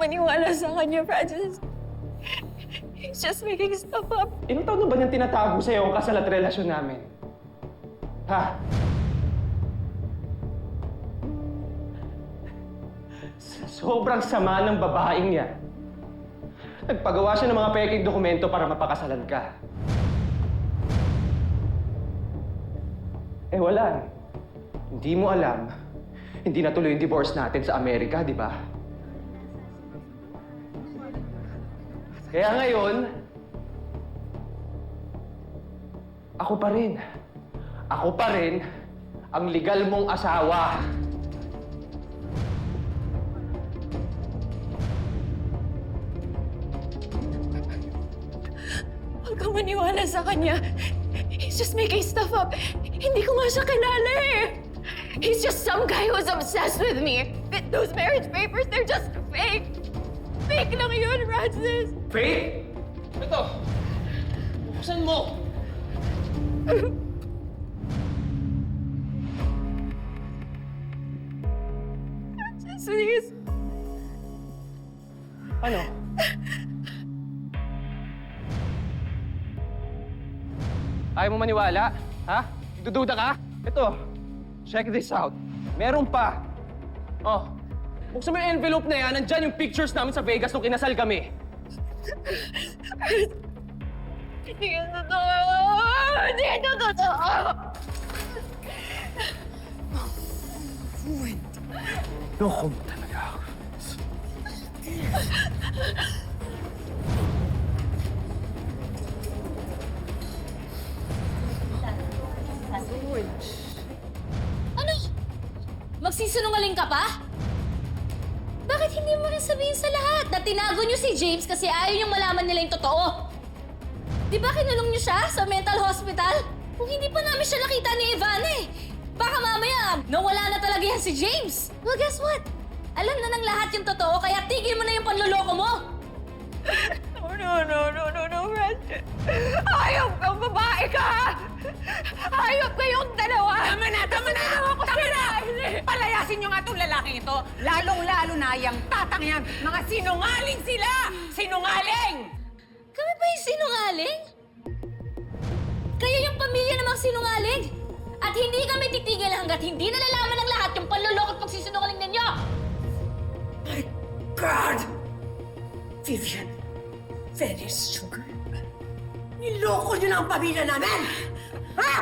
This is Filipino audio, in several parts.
maniwala sa kanya, Francis. He's just making stuff up. Ilang taon na ba niyang tinatago sa'yo ang kasal at relasyon namin? Ha? Sobrang sama ng babaeng niya. Nagpagawa siya ng mga peking dokumento para mapakasalan ka. Eh wala. Hindi mo alam. Hindi natuloy yung divorce natin sa Amerika, di ba? Kaya ngayon, ako pa rin. Ako pa rin ang legal mong asawa. Huwag kang maniwala sa kanya. He's just making stuff up. Hindi ko nga siya kilala eh. He's just some guy who's obsessed with me. Those marriage papers, they're just fake. Fake lang yun, Francis. Faith? Ito. Buksan mo. Francis, please. Ano? Ayaw mo maniwala? Ha? Dududa ka? Ito. Check this out. Meron pa. Oh. Buksan mo yung envelope na yan. Nandyan yung pictures namin sa Vegas nung kinasal kami. Hindi yan totoo. Hindi yan totoo. Loko mo talaga ako. Ano? Magsisinungaling ka pa? Bakit hindi mo rin sabihin sa lahat na tinago niyo si James kasi ayaw niyong malaman nila yung totoo? Di ba kinulong niyo siya sa mental hospital? Kung hindi pa namin siya nakita ni Ivana eh. Baka mamaya, nawala na talaga yan si James. Well, guess what? Alam na ng lahat yung totoo, kaya tigil mo na yung panloloko mo. No, Francis. Ayop kang babae ka! Ayop kayong dalawa! Tama na! Tama na! Palayasin niyo nga itong lalaking ito. Lalong-lalo na yung tatang yan. Mga sinungaling sila! Sinungaling! Kami ba yung sinungaling? Kayo yung pamilya namang sinungaling? At hindi kami titigil hanggat hindi nalalaman ng lahat yung panloloko at pagsisinungaling ninyo! My God! Vivian, very sugar. Niloko niyo na ang pamilya namin! Ha?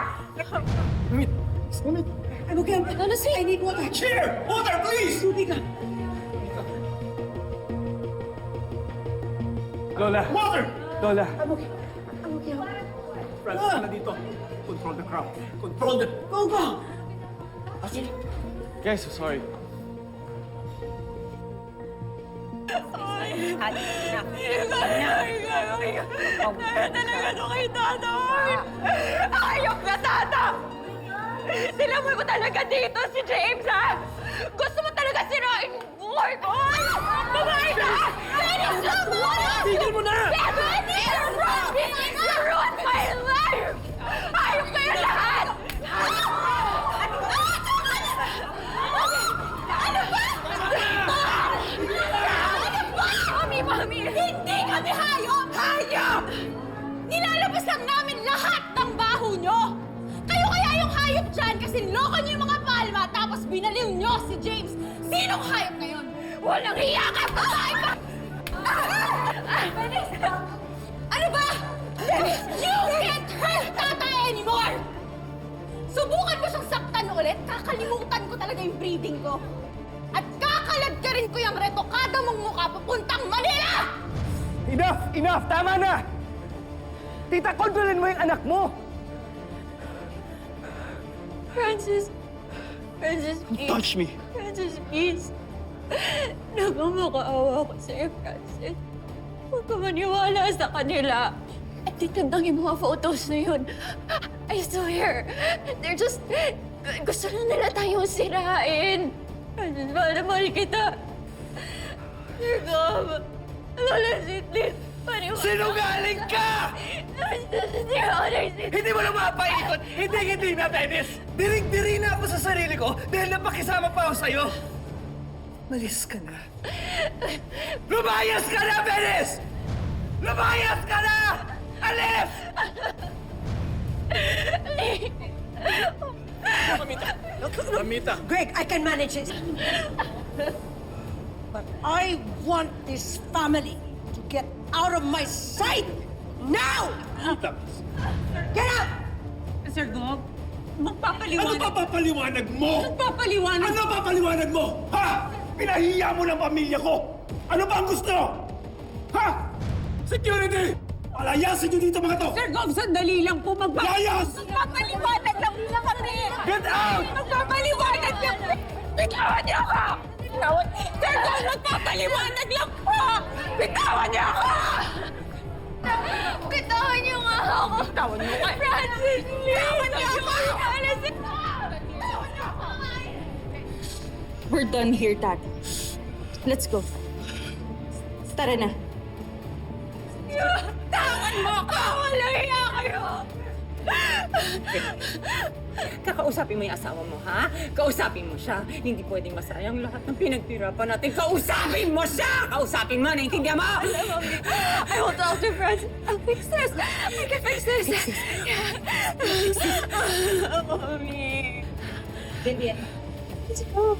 Sumit! Ano kaya? Ano si... I need water. Chair! Water, please! Tubig ka. Lola! Water! Lola! Francis, na dito. Control the crowd. Control the... Go, go! Guys, sorry. Kaya talaga ito kay Tatang! Ayop na Tatang! Nilamoy mo talaga dito si James, ha? Gusto mo talaga sirain buhay ko? Babae ka! Dennis, lang mo! Tigil mo na! Dennis! You ruined my life! Ayop kayo lahat! Mami! Hindi kami hayop! Hayop! Nilalabas lang namin lahat ng baho nyo! Kayo kaya yung hayop dyan kasi loko nyo yung mga palma tapos binaliw nyo si James! Sinong hayop ngayon? Walang hiya ka! Babae ka! Ano ba? You can't hurt Tata anymore! Subukan mo siyang saktan ulit, kakalimutan ko talaga yung breeding ko. At kakalad ka rin ko yung retokada mong mukha papuntang Manila! Enough! Enough! Tama na! Tita, kontrolin mo yung anak mo! Francis, please. Touch me! Francis, please. Nagmamakaawa ko sa'yo, Francis. Huwag ka maniwala sa kanila. At titandang yung mga photos na yun. I swear, they're just... Gusto lang nila tayong sirain. Francis, mahal na mahal kita. Dear God, Lola, please, maniwala. Sinungaling ka! Dear Honor, Hindi mo na mapaikot! Hindi na, Dennis! Diring-diri na ako sa sarili ko dahil napakisama pa ako sa'yo! Malis ka na. Lumayas ka na, Beres! Lumayas ka na! Alis! Mamita. Greg, I can manage it. But I want this family to get out of my sight now! Get out! Sir Gog, Ano magpapaliwanag. papapaliwanag mo? Magpapaliwanag. Ano papaliwanag mo? Ha? Pinahiya mo ng pamilya ko! Ano ba ang gusto? Ha? Security! Palayasin niyo dito mga to! Sir Gog, sandali lang po. Layas! Magpapaliwanag lang kami. Get out! Magpapaliwanag lang. Bitawan niyo ako! Bitawan. Sir Gog, magpapaliwanag lang po! Bitawan niyo ako! Bitawan niyo nga ako! Bitawan niyo ako! Francis, bitawan niyo ako! We're done here, Tati. Let's go. Tara na. Tawan mo ako! Walang hiya kayo! Kakausapin mo yung asawa mo, ha? Kausapin mo siya. Hindi pwedeng masayang lahat ng pinagtirapan natin. Kausapin mo siya! Kausapin mo, naiintindihan mo? I will talk to Francis. I'll fix this. I can fix this. Mommy. Vivian. Let's go.